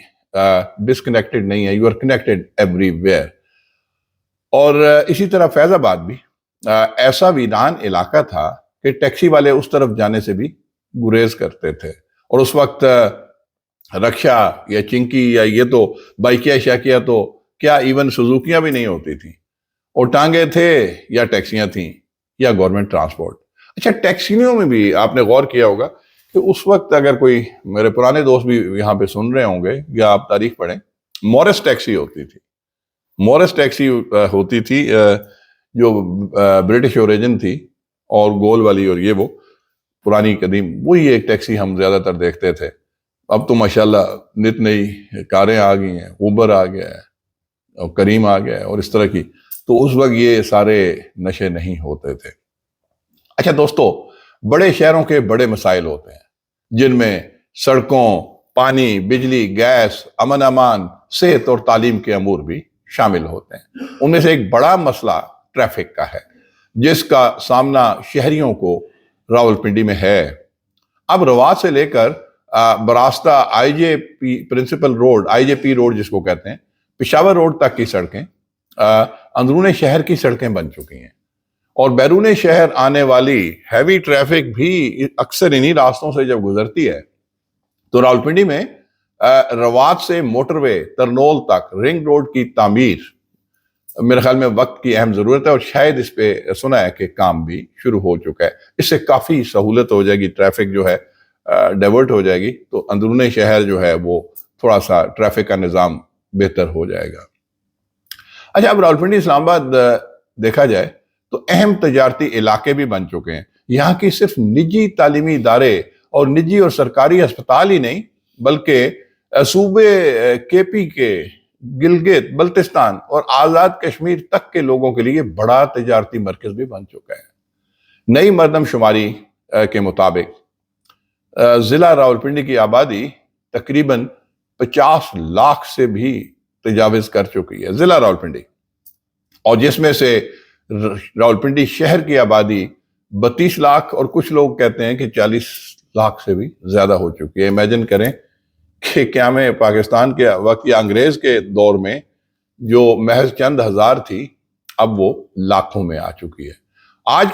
ڈسکنیکٹڈ نہیں ہے، you are connected everywhere. اور اسی طرح فیض آباد بھی ایسا ویران علاقہ تھا کہ ٹیکسی والے اس طرف جانے سے بھی گریز کرتے تھے، اور اس وقت رکشا یا چنکی یا یہ تو بائکیا شاکیا تو کیا ایون سوزوکیاں بھی نہیں ہوتی تھیں، اور ٹانگے تھے یا ٹیکسیاں تھیں یا گورنمنٹ ٹرانسپورٹ۔ اچھا، ٹیکسیوں میں بھی آپ نے غور کیا ہوگا کہ اس وقت اگر کوئی میرے پرانے دوست بھی یہاں پہ سن رہے ہوں گے یا آپ تاریخ پڑھیں، مورس ٹیکسی ہوتی تھی۔ مورس ٹیکسی ہوتی تھی جو برٹش اوریجن تھی، اور گول والی، اور یہ وہ پرانی قدیم وہی ایک ٹیکسی ہم زیادہ تر دیکھتے تھے۔ اب تو ماشاءاللہ نت نئی کاریں آ گئی ہیں، اوبر آ گیا ہے اور کریم آ گیا ہے اور اس طرح کی، تو اس وقت یہ سارے نشے نہیں ہوتے تھے۔ اچھا دوستو، بڑے شہروں کے بڑے مسائل ہوتے ہیں جن میں سڑکوں، پانی، بجلی، گیس، امن امان، صحت اور تعلیم کے امور بھی شامل ہوتے ہیں۔ ان میں سے ایک بڑا مسئلہ ٹریفک کا ہے، جس کا سامنا شہریوں کو راولپنڈی میں ہے۔ اب رواد سے لے کر براستہ آئی جے پی پرنسپل روڈ، آئی جے پی روڈ جس کو کہتے ہیں، پشاور روڈ تک کی سڑکیں اندرون شہر کی سڑکیں بن چکی ہیں، اور بیرون شہر آنے والی ہیوی ٹریفک بھی اکثر انہی راستوں سے جب گزرتی ہے تو راولپنڈی میں رواد سے موٹر وے ترنول تک رنگ روڈ کی تعمیر میرے خیال میں وقت کی اہم ضرورت ہے، اور شاید اس پہ سنا ہے کہ کام بھی شروع ہو چکا ہے۔ اس سے کافی سہولت ہو جائے گی، ٹریفک جو ہے ڈیورٹ ہو جائے گی، تو اندرون شہر جو ہے وہ تھوڑا سا ٹریفک کا نظام بہتر ہو جائے گا۔ اچھا، اب راولپنڈی اسلام آباد دیکھا جائے تو اہم تجارتی علاقے بھی بن چکے ہیں۔ یہاں کی صرف نجی تعلیمی ادارے اور نجی اور سرکاری ہسپتال ہی نہیں، بلکہ صوبے کے پی کے گلگت بلتستان اور آزاد کشمیر تک کے لوگوں کے لیے بڑا تجارتی مرکز بھی بن چکا ہے۔ نئی مردم شماری کے مطابق ضلع راولپنڈی کی آبادی تقریباً 50 لاکھ سے بھی تجاوز کر چکی ہے، ضلع راولپنڈی، اور جس میں سے راولپنڈی شہر کی آبادی 32 لاکھ اور کچھ لوگ کہتے ہیں کہ 40 لاکھ سے بھی زیادہ ہو چکی ہے۔ امیجن کریں کہ قیام پاکستان کے وقت یا انگریز کے دور میں جو محض چند ہزار تھی، اب وہ لاکھوں میں آ چکی ہے۔ آج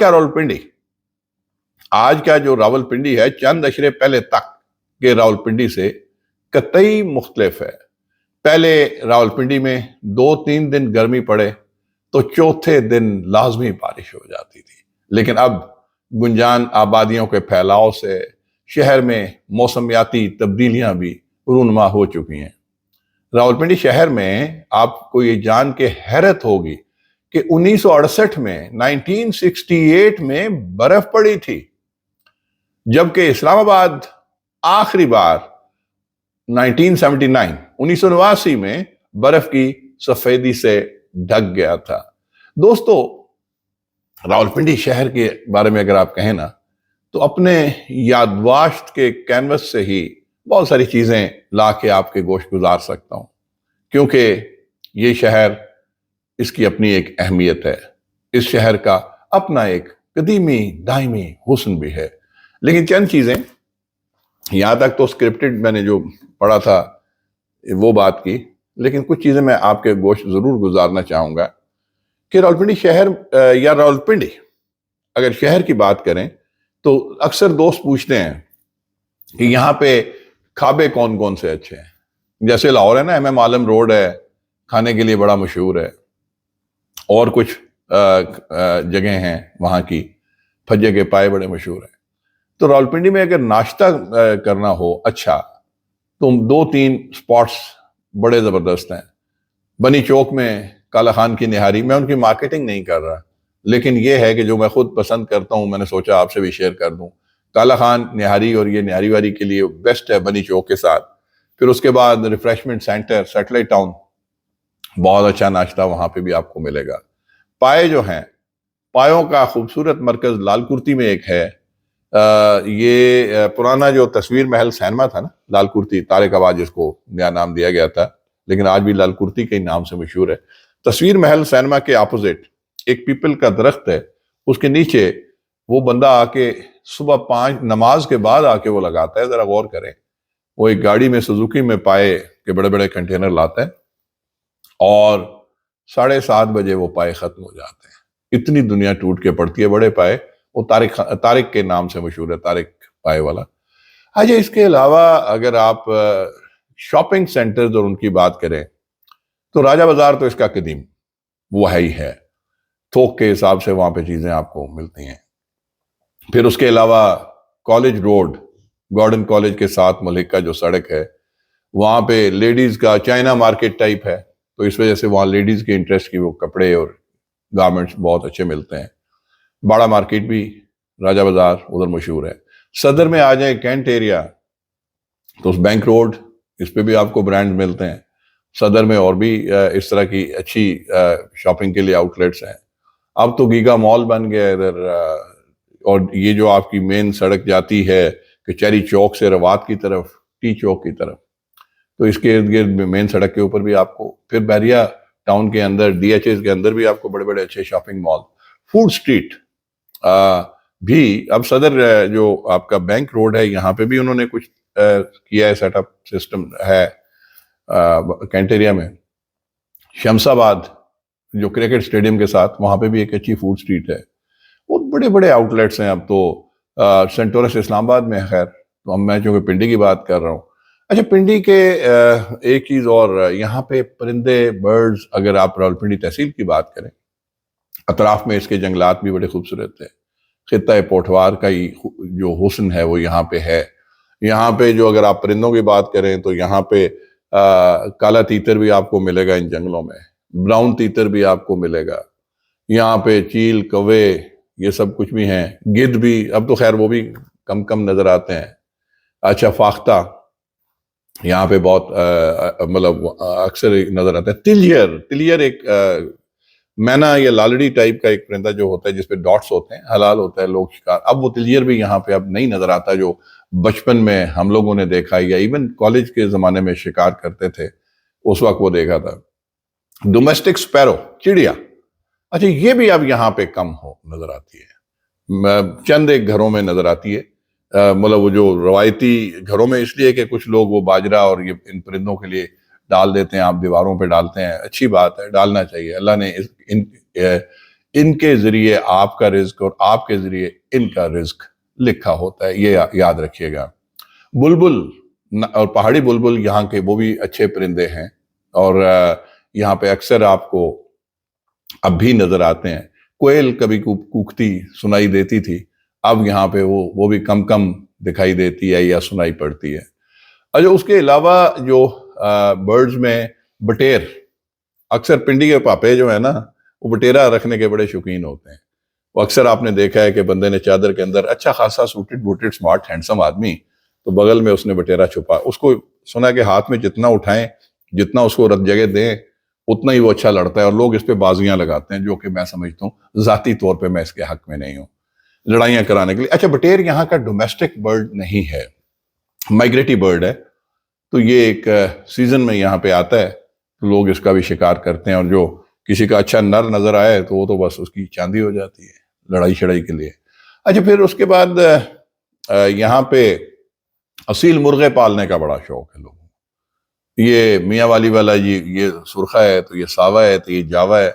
کا جو راولپنڈی ہے چند اشرے پہلے تک کے راولپنڈی سے قطعی مختلف ہے۔ پہلے راولپنڈی میں 2-3 دن گرمی پڑے تو چوتھے دن لازمی بارش ہو جاتی تھی، لیکن اب گنجان آبادیوں کے پھیلاؤ سے شہر میں موسمیاتی تبدیلیاں بھی رونما ہو چکی ہیں۔ راولپنڈی شہر میں آپ کو یہ جان کے حیرت ہوگی کہ 1968 میں برف پڑی تھی، جبکہ اسلام آباد آخری بار 1989 میں برف کی سفیدی سے ڈھک گیا تھا۔ دوستو، راولپنڈی شہر کے بارے میں اگر آپ کہیں نا تو اپنے یادداشت کے کینوس سے ہی بہت ساری چیزیں لا کے آپ کے گوش گزار سکتا ہوں، کیونکہ یہ شہر، اس کی اپنی ایک اہمیت ہے، اس شہر کا اپنا ایک قدیمی دائمی حسن بھی ہے۔ لیکن چند چیزیں یہاں تک تو سکرپٹڈ میں نے جو پڑھا تھا وہ بات کی، لیکن کچھ چیزیں میں آپ کے گوش ضرور گزارنا چاہوں گا کہ راولپنڈی شہر یا راولپنڈی اگر شہر کی بات کریں تو اکثر دوست پوچھتے ہیں کہ یہاں پہ کھابے کون کون سے اچھے ہیں۔ جیسے لاہور ہے نا، ایم ایم عالم روڈ ہے، کھانے کے لیے بڑا مشہور ہے، اور کچھ جگہیں ہیں وہاں کی، پھجے کے پائے بڑے مشہور ہیں۔ تو راولپنڈی میں اگر ناشتہ کرنا ہو اچھا تو 2-3 سپاٹس بڑے زبردست ہیں۔ بنی چوک میں کالا خان کی نہاری، میں ان کی مارکیٹنگ نہیں کر رہا، لیکن یہ ہے کہ جو میں خود پسند کرتا ہوں، میں نے سوچا آپ سے بھی شیئر کر دوں۔ کالا خان نہاری اور یہ نہاری واری کے لیے بیسٹ ہے بنی چوک کے ساتھ۔ پھر اس کے بعد ریفریشمنٹ سینٹر سیٹلائٹ ٹاؤن، بہت اچھا ناشتہ وہاں پہ بھی آپ کو ملے گا۔ پائے جو ہیں، پایوں کا خوبصورت مرکز لال کرتی میں ایک ہے۔ یہ پرانا جو تصویر محل سینما تھا نا، لال کرتی، طارق آباد جس کو نیا نام دیا گیا تھا، لیکن آج بھی لال کرتی کے نام سے مشہور ہے۔ تصویر محل سینما کے اپوزٹ ایک پیپل کا درخت ہے، اس کے نیچے وہ بندہ آ کے صبح 5 نماز کے بعد آ کے وہ لگاتا ہے. ذرا غور کریں، وہ ایک گاڑی میں سزوکی میں پائے کہ بڑے بڑے کنٹینر لاتا ہے اور 7:30 بجے وہ پائے ختم ہو جاتے ہیں. اتنی دنیا ٹوٹ کے پڑتی ہے بڑے پائے. وہ طارق کے نام سے مشہور ہے، طارق پائے والا. اچھا، اس کے علاوہ اگر آپ شاپنگ سینٹرز اور ان کی بات کریں تو راجہ بازار تو اس کا قدیم وہ ہے ہی ہے. تھوک کے حساب سے وہاں پہ چیزیں آپ کو ملتی ہیں. پھر اس کے علاوہ کالج روڈ، گارڈن کالج کے ساتھ ملک کا جو سڑک ہے، وہاں پہ لیڈیز کا چائنا مارکیٹ ٹائپ ہے، تو اس وجہ سے وہاں لیڈیز کے انٹرسٹ کی وہ کپڑے اور گارمنٹس بہت اچھے ملتے ہیں. باڑا مارکیٹ بھی راجہ بازار ادھر مشہور ہے. صدر میں آ جائیں کینٹ ایریا تو اس بینک روڈ، اس پہ بھی آپ کو برانڈ ملتے ہیں. صدر میں اور بھی اس طرح کی اچھی شاپنگ کے لیے آؤٹ لیٹس ہیں. اب تو گیگا مال بن گیا ادھر، اور یہ جو آپ کی مین سڑک جاتی ہے کچہری چوک سے روات کی طرف، ٹی چوک کی طرف، تو اس کے ارد گرد مین سڑک کے اوپر بھی آپ کو، پھر بحریہ ٹاؤن کے اندر ڈی ایچ ایس کے اندر بھی آپ کو بڑے بڑے اچھے شاپنگ مال. فوڈ سٹریٹ بھی اب صدر جو آپ کا بینک روڈ ہے یہاں پہ بھی انہوں نے کچھ کیا ہے، سیٹ اپ سسٹم ہے. کینٹ ایریا میں شمس آباد جو کرکٹ اسٹیڈیم کے ساتھ، وہاں پہ بھی ایک اچھی فوڈ سٹریٹ ہے. بہت بڑے بڑے آؤٹ لیٹس ہیں اب تو. سینٹورس اسلام آباد میں خیر، تو اب میں چونکہ پنڈی کی بات کر رہا ہوں. اچھا، پنڈی کے ایک چیز اور، یہاں پہ پرندے برڈز، اگر آپ راولپنڈی تحصیل کی بات کریں، اطراف میں اس کے جنگلات بھی بڑے خوبصورت ہیں. خطہ پوٹھوار کا ہی جو حسن ہے وہ یہاں پہ ہے. یہاں پہ جو اگر آپ پرندوں کی بات کریں تو یہاں پہ کالا تیتر بھی آپ کو ملے گا ان جنگلوں میں، براؤن تیتر بھی آپ کو ملے گا. یہاں پہ چیل، کوے، یہ سب کچھ بھی ہیں. گدھ بھی اب تو خیر وہ بھی کم کم نظر آتے ہیں. اچھا، فاختہ یہاں پہ بہت مطلب اکثر نظر آتا ہے. تلیئر ایک مینا یا لالڑی ٹائپ کا ایک پرندہ جو ہوتا ہے جس پہ ڈاٹس ہوتے ہیں، حلال ہوتا ہے لوگ شکار. اب وہ تلیئر بھی یہاں پہ اب نہیں نظر آتا جو بچپن میں ہم لوگوں نے دیکھا یا ایون کالج کے زمانے میں شکار کرتے تھے اس وقت وہ دیکھا تھا. ڈومیسٹک سپیرو، چڑیا، اچھا یہ بھی اب یہاں پہ کم نظر آتی ہے. چند ایک گھروں میں نظر آتی ہے. مطلب وہ جو روایتی گھروں میں اس لیے کہ کچھ لوگ وہ باجرہ اور یہ ان پرندوں کے لیے ڈال دیتے ہیں، آپ دیواروں پہ ڈالتے ہیں، اچھی بات ہے، ڈالنا چاہیے. اللہ نے ان کے ذریعے آپ کا رزق اور آپ کے ذریعے ان کا رزق لکھا ہوتا ہے، یہ یاد رکھیے گا. بلبل اور پہاڑی بلبل یہاں کے وہ بھی اچھے پرندے ہیں، اور یہاں پہ اکثر آپ کو اب بھی نظر آتے ہیں. کوئل کبھی کوکتی سنائی دیتی تھی، اب یہاں پہ وہ بھی کم کم دکھائی دیتی ہے یا سنائی پڑتی ہے. اچھا، اس کے علاوہ جو برڈز میں بٹیر، اکثر پنڈی کے پاپے جو ہے نا وہ بٹیرا رکھنے کے بڑے شوقین ہوتے ہیں. وہ اکثر آپ نے دیکھا ہے کہ بندے نے چادر کے اندر اچھا خاصا سوٹڈ بوٹڈ سمارٹ ہینڈسم آدمی، تو بغل میں اس نے بٹیرا چھپا. اس کو سنا کہ ہاتھ میں جتنا اٹھائیں، جتنا اس کو رت جگہ دیں، اتنا ہی وہ اچھا لڑتا ہے. اور لوگ اس پہ بازیاں لگاتے ہیں، جو کہ میں سمجھتا ہوں ذاتی طور پہ میں اس کے حق میں نہیں ہوں، لڑائیاں کرانے کے لیے. اچھا، بٹیر یہاں کا ڈومیسٹک برڈ نہیں ہے، مائگریٹی برڈ ہے. تو یہ ایک سیزن میں یہاں پہ آتا ہے، تو لوگ اس کا بھی شکار کرتے ہیں، اور جو کسی کا اچھا نر نظر آئے تو وہ تو بس اس کی چاندی ہو جاتی ہے لڑائی شڑائی کے لیے. اچھا، پھر اس کے بعد یہاں پہ اصیل مرغے پالنے کا بڑا شوق ہے لوگوں کو. یہ میاں والی والا یہ سرخا ہے، تو یہ ساوا ہے، تو یہ جاوا ہے.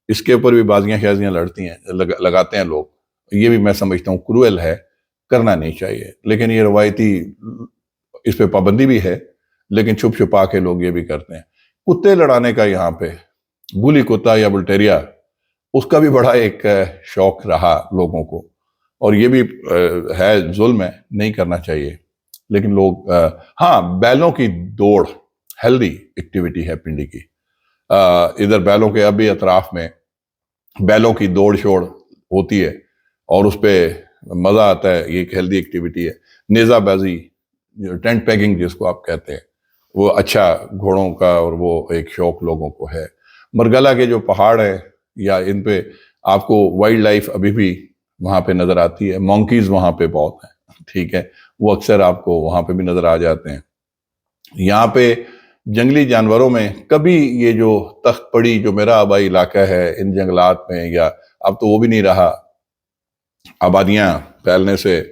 اس کے اوپر بھی بازیاں شازیاں لگاتے ہیں لوگ. یہ بھی میں سمجھتا ہوں کروئل ہے، کرنا نہیں چاہیے. لیکن یہ روایتی، اس پہ پابندی بھی ہے، لیکن چھپ چھپا کے لوگ یہ بھی کرتے ہیں. کتے لڑانے کا یہاں پہ بولی کتا یا بلٹیریا، اس کا بھی بڑا ایک شوق رہا لوگوں کو، اور یہ بھی ہے ظلم ہے، نہیں کرنا چاہیے. لیکن لوگ ہاں، بیلوں کی دوڑ ہیلدی ایکٹیویٹی ہے پنڈی کی. ادھر بیلوں کے اب بھی اطراف میں بیلوں کی دوڑ شوڑ ہوتی ہے، اور اس پہ مزہ آتا ہے. یہ ایک ہیلدی ایکٹیویٹی ہے. نیزہ بازی، ٹینٹ پیگنگ جس کو آپ کہتے ہیں، وہ اچھا گھوڑوں کا، اور وہ ایک شوق لوگوں کو ہے. مرگلہ کے جو پہاڑ ہیں، یا ان پہ آپ کو وائلڈ لائف ابھی بھی وہاں پہ نظر آتی ہے. مونکیز وہاں پہ بہت ہیں، ٹھیک ہے، وہ اکثر آپ کو وہاں پہ بھی نظر آ جاتے ہیں. یہاں پہ جنگلی جانوروں میں کبھی یہ جو تخت پڑی جو میرا آبائی علاقہ ہے ان جنگلات میں، یا اب تو وہ بھی نہیں رہا، آبادیاں پھیلنے سے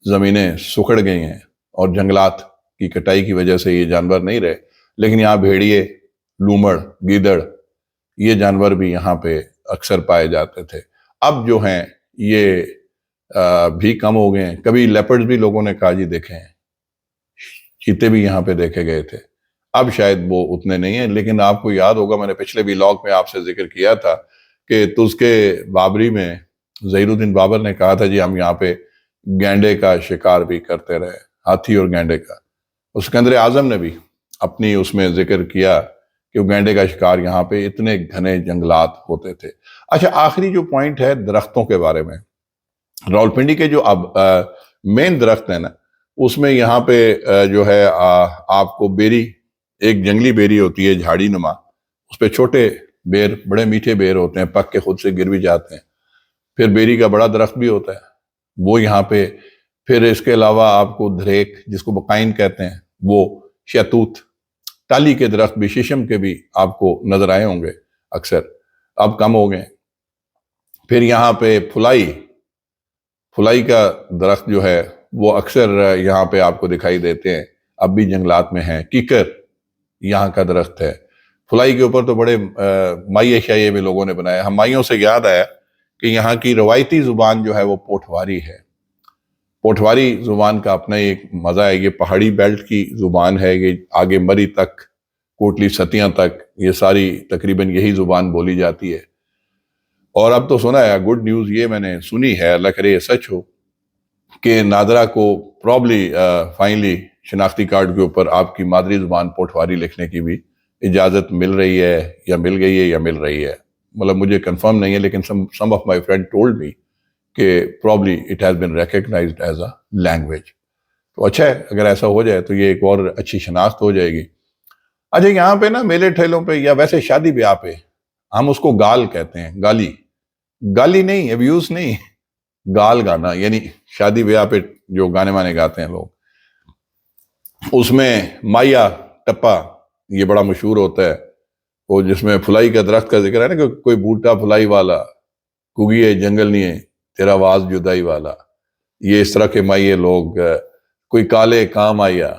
زمینیں سکڑ گئی ہیں اور جنگلات کی کٹائی کی وجہ سے یہ جانور نہیں رہے، لیکن یہاں بھیڑیے، لومڑ، گیدڑ، یہ جانور بھی یہاں پہ اکثر پائے جاتے تھے۔ اب جو ہیں یہ بھی کم ہو گئے ہیں۔ کبھی لیپرڈز بھی لوگوں نے کہا جی دیکھے ہیں، چیتے بھی یہاں پہ دیکھے گئے تھے، اب شاید وہ اتنے نہیں ہیں۔ لیکن آپ کو یاد ہوگا میں نے پچھلے ویلاگ میں آپ سے ذکر کیا تھا کہ تزکے بابری میں ظہیر الدین بابر نے کہا تھا جی ہم یہاں پہ گینڈے کا شکار بھی کرتے رہے، ہاتھی اور گینڈے کا۔ اسکندر اعظم نے بھی اپنی اس میں ذکر کیا کہ وہ گینڈے کا شکار یہاں پہ اتنے گھنے جنگلات ہوتے تھے۔ اچھا، آخری جو پوائنٹ ہے درختوں کے بارے میں، راولپنڈی کے جو اب مین درخت ہیں نا، اس میں یہاں پہ جو ہے آپ کو بیری، ایک جنگلی بیری ہوتی ہے جھاڑی نما، اس پہ چھوٹے بیر، بڑے میٹھے بیر ہوتے ہیں، پک کے خود سے گر بھی جاتے ہیں۔ پھر بیری کا بڑا درخت بھی ہوتا ہے وہ یہاں پہ۔ پھر اس کے علاوہ آپ کو دھریک جس کو بقائن کہتے ہیں، وہ شیتوت، ٹالی کے درخت بھی، شیشم کے بھی آپ کو نظر آئے ہوں گے اکثر، اب کم ہو گئے۔ پھر یہاں پہ پھلائی کا درخت جو ہے وہ اکثر یہاں پہ آپ کو دکھائی دیتے ہیں، اب بھی جنگلات میں ہیں۔ کیکر یہاں کا درخت ہے۔ پھلائی کے اوپر تو بڑے مائی شائعے بھی لوگوں نے بنائے۔ ہم مائیوں سے یاد آیا کہ یہاں کی روایتی زبان جو ہے وہ پوٹھواری ہے۔ پوٹھواری زبان کا اپنا ایک مزہ ہے، یہ پہاڑی بیلٹ کی زبان ہے، یہ آگے مری تک، کوٹلی ستیاں تک، یہ ساری تقریباً یہی زبان بولی جاتی ہے۔ اور اب تو سنا ہے، گڈ نیوز یہ میں نے سنی ہے، اللہ کرے یہ سچ ہو، کہ نادرا کو پرابلی فائنلی شناختی کارڈ کے اوپر آپ کی مادری زبان پوٹھواری لکھنے کی بھی اجازت مل رہی ہے، یا مل گئی ہے یا مل رہی ہے، مطلب مجھے کنفرم نہیں ہے، لیکن some of my friend told me کہ probably it has been recognized as a language۔ تو اچھا ہے، اگر ایسا ہو جائے تو یہ ایک اور اچھی شناخت ہو جائے گی۔ اچھا، یہاں پہ نا میلے ٹھیلوں پہ یا ویسے شادی بیاہ پہ ہم اس کو گال کہتے ہیں، گالی نہیں، ابیوز نہیں، گال گانا، یعنی شادی بیاہ پہ جو گانے مانے گاتے ہیں لوگ، اس میں مائیا ٹپا یہ بڑا مشہور ہوتا ہے، وہ جس میں پھلائی کا درخت کا ذکر ہے نا، کہ کوئی بوٹا پھلائی والا، کگیے جنگل نہیں تیرا واز جدائی والا، یہ اس طرح کے مائیے لوگ، کوئی کالے کام آیا،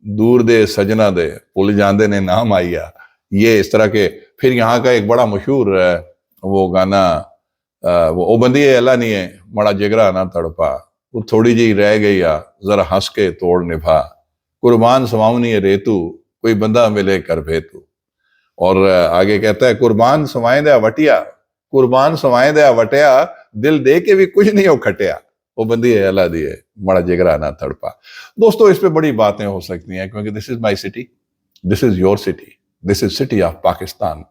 دور دے سجنا دے پل جاندے نے نام آیا، یہ اس طرح کے۔ پھر یہاں کا ایک بڑا مشہور وہ گانا، وہ او بندی اللہ نہیں ہے مڑا جگرا نہ تڑپا، وہ تھوڑی جی رہ گئی ذرا ہنس کے توڑ نبھا، قربان سماؤنی ہے ریتو کوئی بندہ ملے کر بھیتو۔ اور آگے کہتا ہے قربان سمائیں دیا وٹیا، قربان سمائیں دیا وٹیا، دل دے کے بھی کچھ نہیں ہو کھٹیا، وہ بندی ہے اللہ دی ہے مڑا جگرا نہ تڑپا۔ دوستو اس پہ بڑی باتیں ہو سکتی ہیں، کیونکہ this is my city, this is your city, this is city of Pakistan.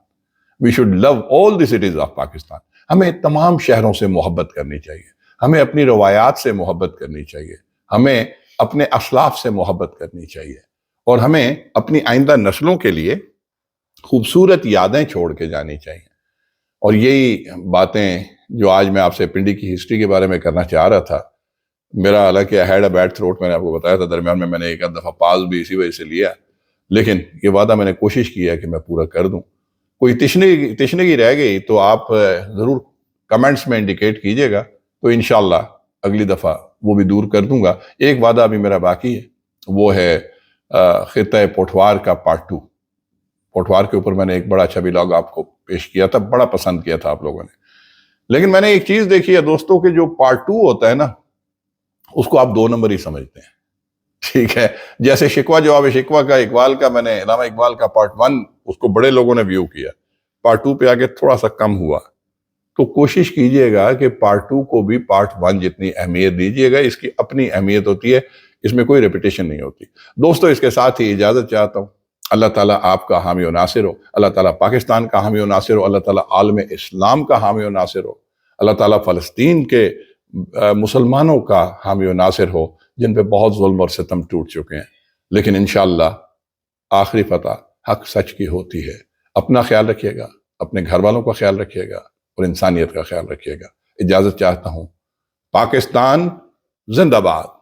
We should love all the cities of Pakistan. ہمیں تمام شہروں سے محبت کرنی چاہیے، ہمیں اپنی روایات سے محبت کرنی چاہیے، ہمیں اپنے اسلاف سے محبت کرنی چاہیے، اور ہمیں اپنی آئندہ نسلوں کے لیے خوبصورت یادیں چھوڑ کے جانی چاہیے۔ اور یہی باتیں جو آج میں آپ سے پنڈی کی ہسٹری کے بارے میں کرنا چاہ رہا تھا، میرا حالانکہ I had a bad throat، میں نے آپ کو بتایا تھا، درمیان میں نے ایک آدھ دفعہ پاز بھی اسی وجہ سے لیا، لیکن یہ وعدہ میں نے کوشش کی ہے کہ میں پورا کر دوں۔ کوئی تشنگی رہ گئی تو آپ ضرور کمنٹس میں انڈیکیٹ کیجئے گا، تو انشاءاللہ اگلی دفعہ وہ بھی دور کر دوں گا۔ ایک وعدہ ابھی میرا باقی ہے، وہ ہے خطہ پوٹھوار کا پارٹ 2۔ پوٹھوار کے اوپر میں نے ایک بڑا اچھا ویلاگ آپ کو پیش کیا تھا، بڑا پسند کیا تھا آپ لوگوں نے، لیکن میں نے ایک چیز دیکھی ہے دوستوں کہ جو پارٹ 2 ہوتا ہے نا، اس کو آپ 2 نمبر ہی سمجھتے ہیں، ٹھیک ہے؟ جیسے شکوہ جواب شکوہ کا اقبال کا، میں نے علامہ اقبال کا پارٹ 1 اس کو بڑے لوگوں نے ویو کیا، پارٹ 2 پہ آگے تھوڑا سا کم ہوا، تو کوشش کیجئے گا کہ پارٹ 2 کو بھی پارٹ 1 جتنی اہمیت دیجئے گا، اس کی اپنی اہمیت ہوتی ہے، اس میں کوئی ریپیٹیشن نہیں ہوتی۔ دوستو اس کے ساتھ ہی اجازت چاہتا ہوں، اللہ تعالیٰ آپ کا حامی و ناصر ہو، اللہ تعالیٰ پاکستان کا حامی و ناصر ہو، اللہ تعالیٰ عالم اسلام کا حامی و ناصر ہو، اللہ تعالیٰ فلسطین کے مسلمانوں کا حامی و ناصر ہو، جن پہ بہت ظلم اور ستم ٹوٹ چکے ہیں، لیکن انشاءاللہ آخری فتح حق سچ کی ہوتی ہے۔ اپنا خیال رکھیے گا، اپنے گھر والوں کا خیال رکھیے گا، اور انسانیت کا خیال رکھیے گا۔ اجازت چاہتا ہوں۔ پاکستان زندہ باد۔